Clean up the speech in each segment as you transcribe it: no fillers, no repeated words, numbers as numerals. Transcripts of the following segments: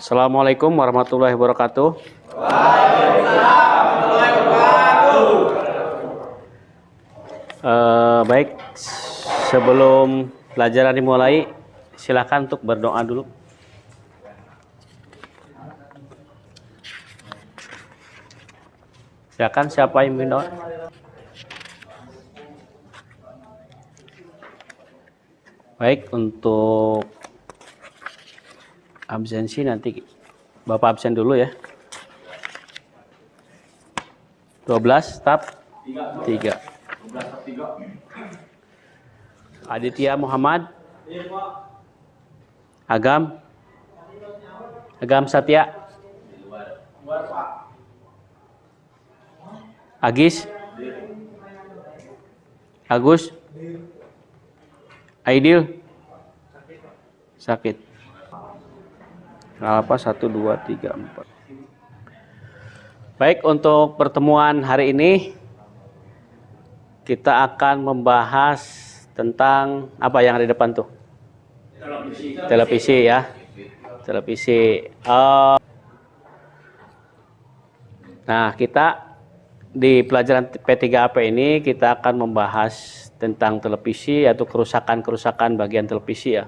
Assalamualaikum warahmatullahi wabarakatuh. Baik, sebelum pelajaran dimulai, silakan untuk berdoa dulu. Silakan, siapa yang ingin doa? Baik, untuk absensi nanti Bapak absen dulu ya. 12 tab 3. Aditya Muhammad. Agam Satya. Agis. Agus. Aidil. Sakit. Apa 1 2 3 4. Baik, untuk pertemuan hari ini kita akan membahas tentang apa yang ada di depan tuh? Televisi ya. Televisi. Nah, kita di pelajaran P3AP ini kita akan membahas tentang televisi atau kerusakan-kerusakan bagian televisi ya.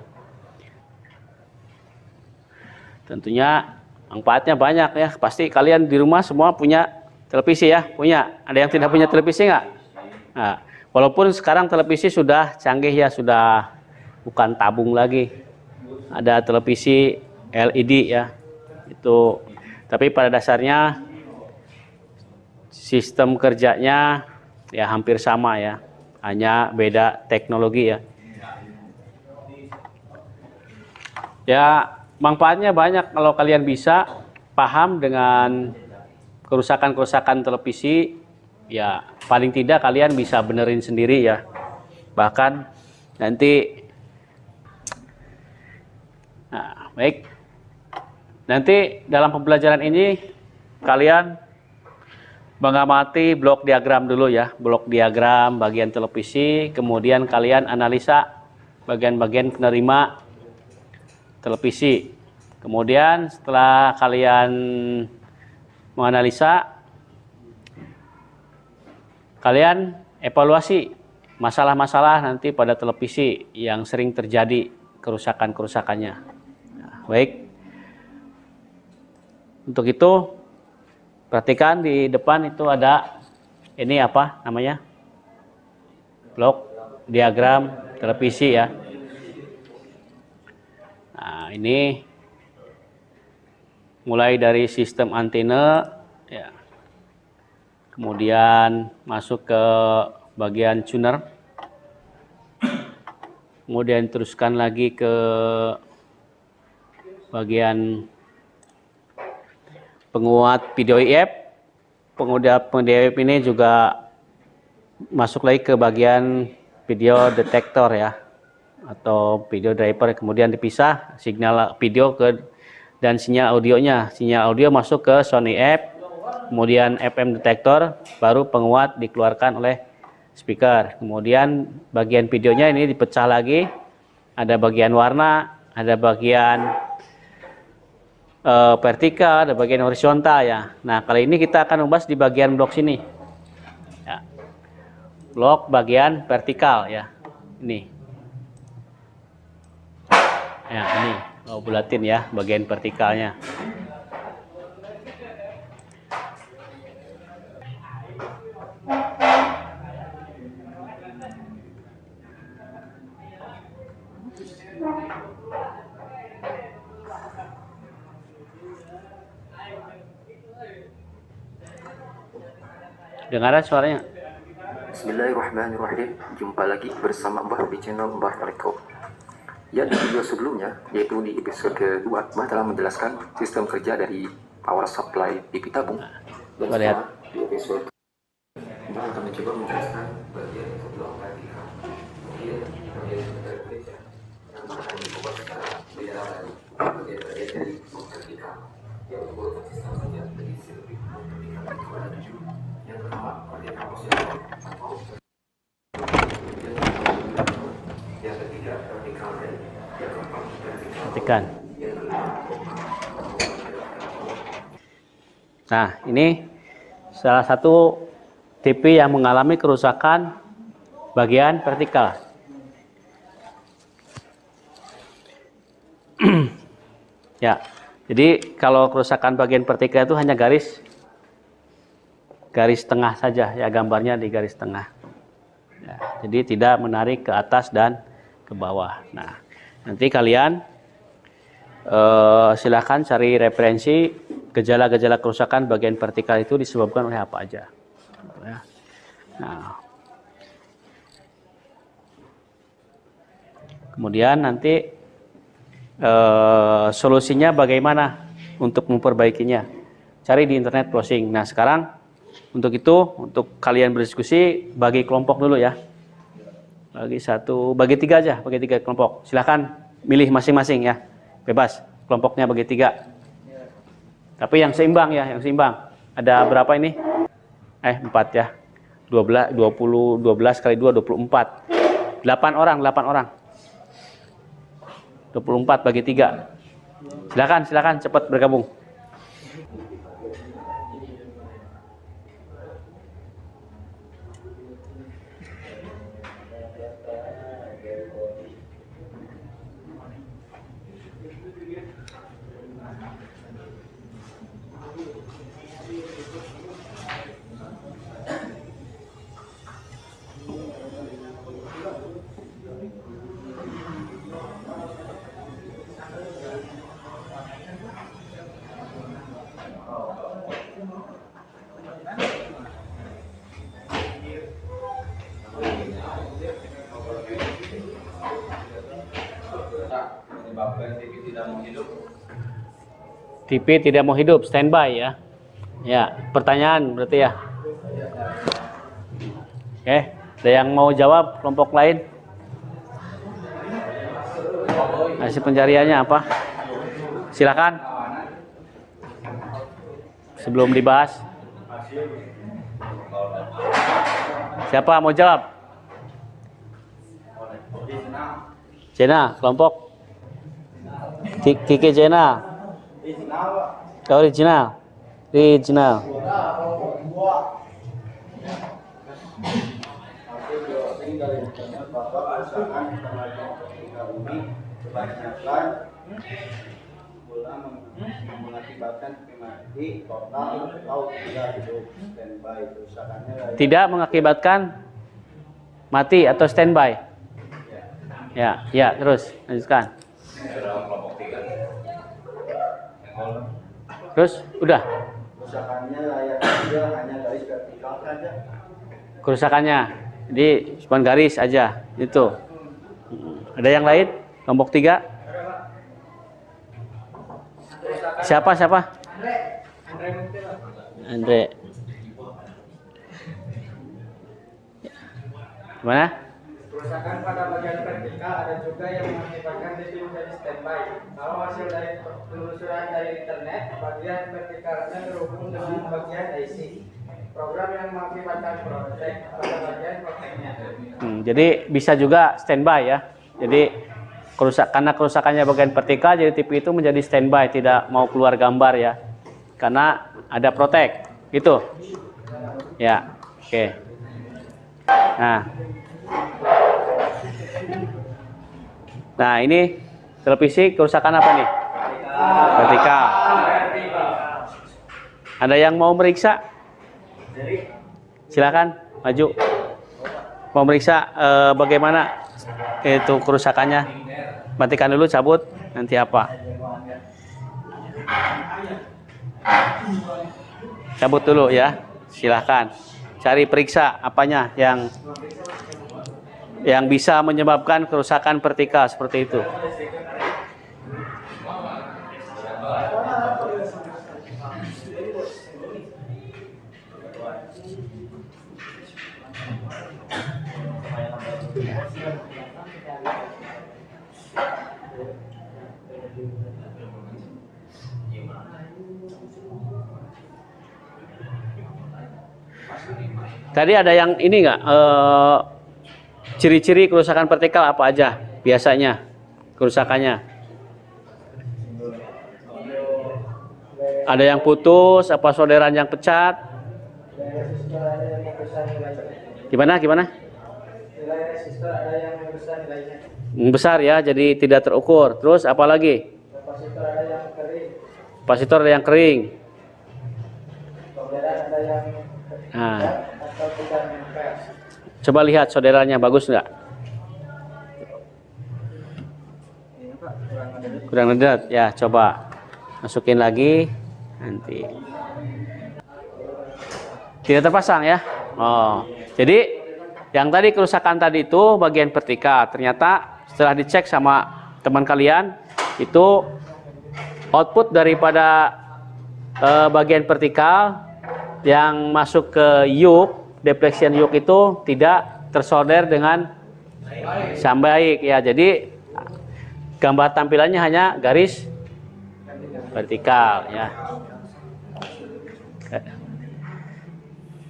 Tentunya manfaatnya banyak ya. Pasti kalian di rumah semua punya televisi ya? Punya. Ada yang tidak punya televisi nggak? Nah, walaupun sekarang televisi sudah canggih ya, sudah bukan tabung lagi. Ada televisi LED ya. Itu. Tapi pada dasarnya sistem kerjanya ya hampir sama ya. Hanya beda teknologi ya. Ya, manfaatnya banyak kalau kalian bisa paham dengan kerusakan-kerusakan televisi, ya paling tidak kalian bisa benerin sendiri ya. Bahkan nanti, nah, baik, nanti dalam pembelajaran ini kalian mengamati blok diagram dulu ya, blok diagram bagian televisi, kemudian kalian analisa bagian-bagian penerima televisi. Kemudian setelah kalian menganalisa, kalian evaluasi masalah-masalah nanti pada televisi yang sering terjadi kerusakan-kerusakannya. Nah, baik. Untuk itu perhatikan di depan itu ada ini apa namanya? Blok diagram televisi ya. Nah, ini mulai dari sistem antena ya. Kemudian masuk ke bagian tuner. Kemudian teruskan lagi ke bagian penguat video IF. Penguat video IF ini juga masuk lagi ke bagian video detektor ya, atau video driver. Kemudian dipisah sinyal video dan sinyal audionya. Sinyal audio masuk ke Sony F, kemudian FM detektor, baru penguat dikeluarkan oleh speaker. Kemudian bagian videonya ini dipecah lagi, ada bagian warna, ada bagian vertikal, ada bagian horizontal ya. Nah, kali ini kita akan membahas di bagian blok sini ya. Blok bagian vertikal ya, ini ya, ini bulatin ya bagian vertikalnya. Dengaran suaranya? Bismillahirrahmanirrahim. Jumpa lagi bersama Mbah di channel Mbah Rekto. Ya, di video sebelumnya, yaitu di episode kedua, Mbah telah menjelaskan sistem kerja dari power supply TV tabung. Dan setelah di episode Mbah akan mencoba menjelaskan bagian blok vertikal. Kemudian bagian kerja yang akan dibuat secara beda dari bagian dari blok vertikal, yaitu blok sistem kerja dari sirkuit blok vertikal itu ada 7. Yang pertama, bagian operasional atau yang ketiga vertikal dan yang keempat vertikal. Perhatikan. Nah, ini salah satu TV yang mengalami kerusakan bagian vertikal. Ya, jadi kalau kerusakan bagian vertikal itu hanya garis tengah saja ya, gambarnya di garis tengah. Ya, jadi tidak menarik ke atas dan ke bawah. Nah, nanti kalian silakan cari referensi gejala-gejala kerusakan bagian vertikal itu disebabkan oleh apa aja. Ya. Nah, kemudian nanti solusinya bagaimana untuk memperbaikinya. Cari di internet browsing. Nah, sekarang untuk itu, untuk kalian berdiskusi, bagi kelompok dulu ya. Bagi tiga aja, bagi 3 kelompok. Silahkan milih masing-masing ya. Bebas, kelompoknya bagi 3. Tapi yang seimbang ya, yang seimbang. Ada berapa ini? 4 ya. 12 kali 2, 24. 8 orang. 24 bagi 3. Silakan cepat bergabung. TV tidak mau hidup, standby ya. Ya, pertanyaan berarti ya. Oke, ada yang mau jawab kelompok lain? Hasil pencariannya apa? Silakan. Sebelum dibahas. Siapa mau jawab? Jena, kelompok. Kiki Jena. Original. Kebanyakan mengakibatkan mati total atau tidak hidup standby. Tidak mengakibatkan mati atau standby. Ya, terus lanjutkan. Terus udah. Kerusakannya layaknya hanya garis vertikal saja. Kerusakannya, jadi cuma garis aja itu. Ada yang lain? Kelompok 3. Siapa? Andre. Gimana? Kerusakan pada bagian vertikal ada juga yang mengakibatkan TV menjadi standby. Kalau hasil dari penelusuran dari internet, bagian vertikalnya terhubung dengan bagian IC. Program yang mengakibatkan protek pada bagian proteknya. Jadi bisa juga standby ya. Jadi karena kerusakannya bagian vertikal, jadi TV itu menjadi standby, tidak mau keluar gambar ya. Karena ada protek, gitu. Ya, oke. Nah, ini televisi kerusakan apa nih? Vertikal. Ada yang mau meriksa? Silakan maju. Mau meriksa bagaimana itu kerusakannya? Matikan dulu, cabut, nanti apa? Cabut dulu ya. Silakan. Cari periksa apanya yang bisa menyebabkan kerusakan vertikal seperti itu. Tadi ada yang ini nggak? Ciri-ciri kerusakan vertikal apa aja biasanya kerusakannya? Ada yang putus, apa solderan yang pecat? Nilai resistor ada yang membesar nilainya. Gimana? Nilai resistor ada yang membesar nilainya. Besar ya, jadi tidak terukur. Terus apa lagi? Kapasitor ada yang kering. Kapasitor ada yang kering. Solderan ada yang Nah, atau tidak nempel. coba lihat solderannya bagus nggak? Kurang ngedet ya, coba masukin lagi nanti. Tidak terpasang ya. Oh, jadi yang tadi kerusakan tadi itu bagian vertikal. Ternyata setelah dicek sama teman kalian itu output daripada bagian vertikal yang masuk ke yoke, deflection yoke itu tidak tersolder dengan baik ya. Jadi gambar tampilannya hanya garis vertikal ya.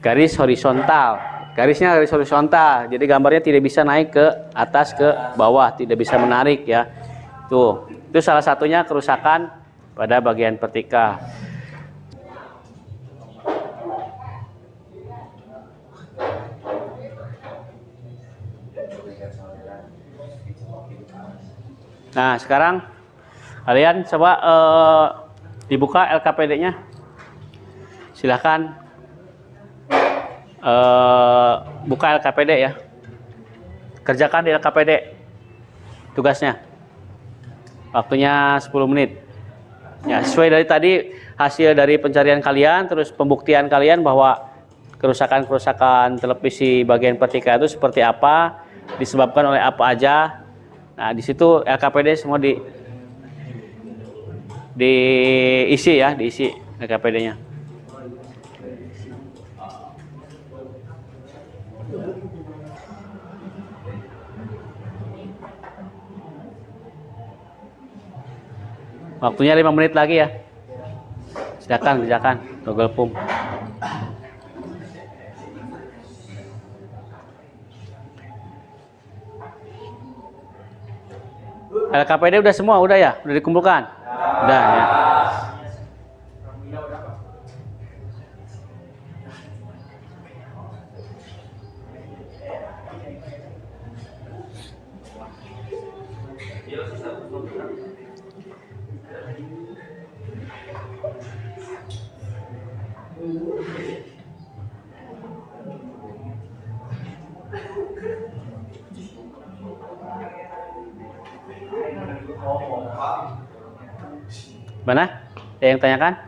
Garis horizontal. Garisnya garis horizontal. Jadi gambarnya tidak bisa naik ke atas ke bawah, tidak bisa menarik ya. Tuh, itu salah satunya kerusakan pada bagian vertikal. Nah, sekarang kalian coba dibuka LKPD-nya. Silahkan buka LKPD ya. Kerjakan di LKPD tugasnya. Waktunya 10 menit. Ya, sesuai dari tadi hasil dari pencarian kalian, terus pembuktian kalian bahwa kerusakan-kerusakan televisi bagian vertikal itu seperti apa, disebabkan oleh apa aja. Nah, di situ LKPD semua diisi ya, diisi LKPD-nya. Waktunya 5 menit lagi ya. Silakan kerjakan Google Form. LKPD udah semua, udah ya? Udah dikumpulkan? Udah ya. Mana? Ada yang tanyakan?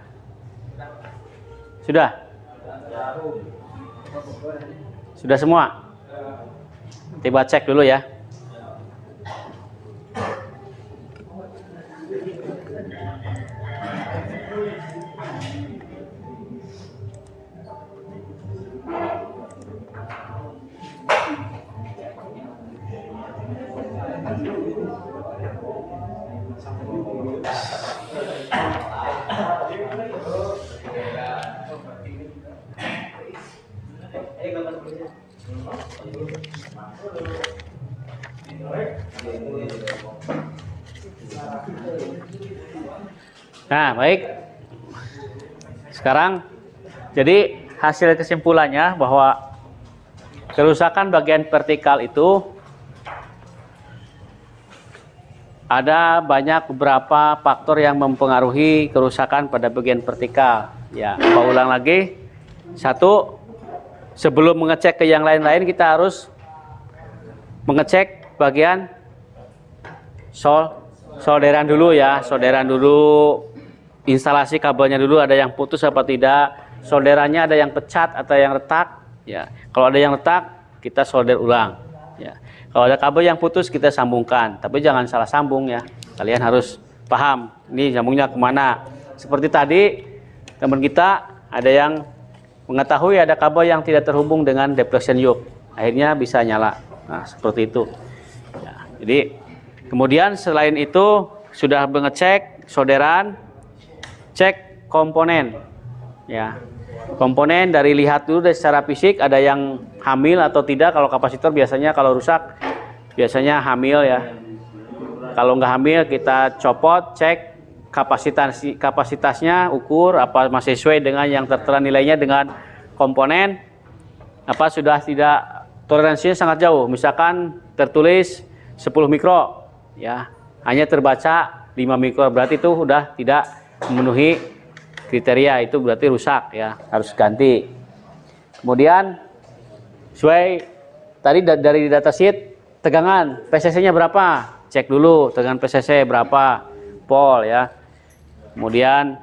Sudah? Sudah semua? Coba cek dulu ya. Nah, baik. Sekarang, jadi hasil kesimpulannya bahwa kerusakan bagian vertikal itu ada banyak beberapa faktor yang mempengaruhi kerusakan pada bagian vertikal. Ya, mau ulang lagi. Satu, sebelum mengecek ke yang lain-lain kita harus mengecek bagian solderan dulu ya, solderan dulu. Instalasi kabelnya dulu ada yang putus apa tidak, solderannya ada yang pecat atau yang retak ya. Kalau ada yang retak kita solder ulang ya. Kalau ada kabel yang putus kita sambungkan, tapi jangan salah sambung ya. Kalian harus paham ini sambungnya kemana. Seperti tadi teman kita ada yang mengetahui ada kabel yang tidak terhubung dengan deflection yoke, akhirnya bisa nyala. Nah, seperti itu ya. Jadi kemudian selain itu sudah mengecek solderan, cek komponen ya. Komponen dari lihat dulu dari secara fisik ada yang hamil atau tidak. Kalau kapasitor biasanya kalau rusak biasanya hamil ya. Kalau nggak hamil kita copot, cek kapasitasnya ukur apa masih sesuai dengan yang tertera nilainya dengan komponen apa sudah tidak toleransinya sangat jauh, misalkan tertulis 10 mikro ya hanya terbaca 5 mikro, berarti itu sudah tidak memenuhi kriteria, itu berarti rusak ya, harus ganti. Kemudian sesuai tadi dari datasheet tegangan PCC-nya berapa, cek dulu tegangan PCC berapa volt ya. Kemudian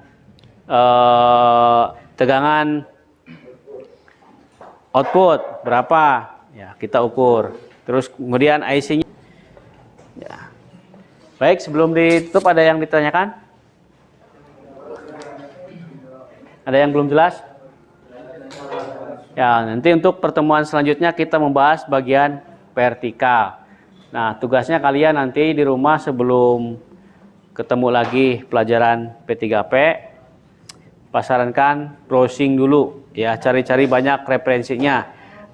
tegangan output berapa ya, kita ukur. Terus kemudian IC-nya ya. Baik, sebelum ditutup ada yang ditanyakan? Ada yang belum jelas? Ya, nanti untuk pertemuan selanjutnya kita membahas bagian vertikal. Nah, tugasnya kalian nanti di rumah sebelum ketemu lagi pelajaran P3P, pasarankan browsing dulu ya, cari-cari banyak referensinya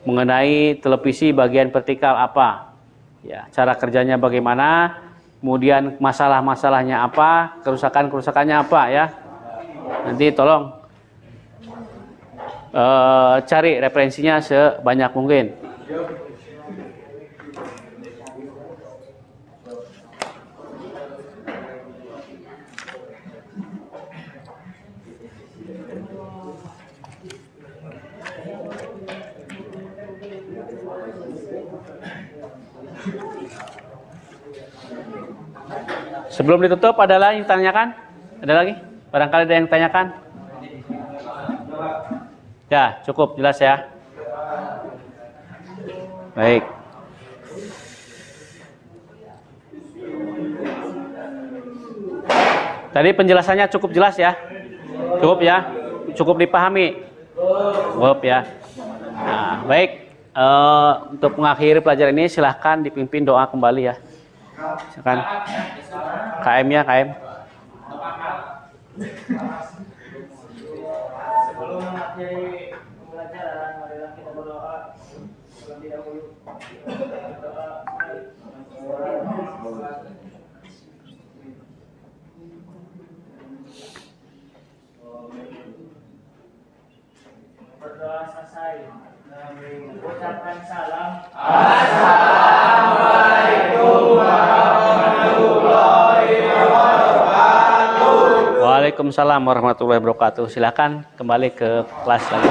mengenai televisi bagian vertikal apa ya, cara kerjanya bagaimana, kemudian masalah-masalahnya apa, kerusakan-kerusakannya apa ya. Nanti tolong cari referensinya sebanyak mungkin. Sebelum ditutup, ada lagi yang tanyakan? Ada lagi? Barangkali ada yang tanyakan? Ya, cukup jelas ya. Baik. Tadi penjelasannya cukup jelas ya? Cukup ya? Cukup dipahami? Cukup ya. Nah, baik. Untuk mengakhiri pelajaran ini silahkan dipimpin doa kembali ya. Silakan. KM ya, KM. Sebelum mengakhiri pembelajaran, marilah kita berdoa terlebih dahulu. Berdoa selesai. Ucapkan salam. Assalamualaikum warahmatullahi wabarakatuh. Waalaikumsalam warahmatullahi wabarakatuh. Silakan kembali ke kelas lagi.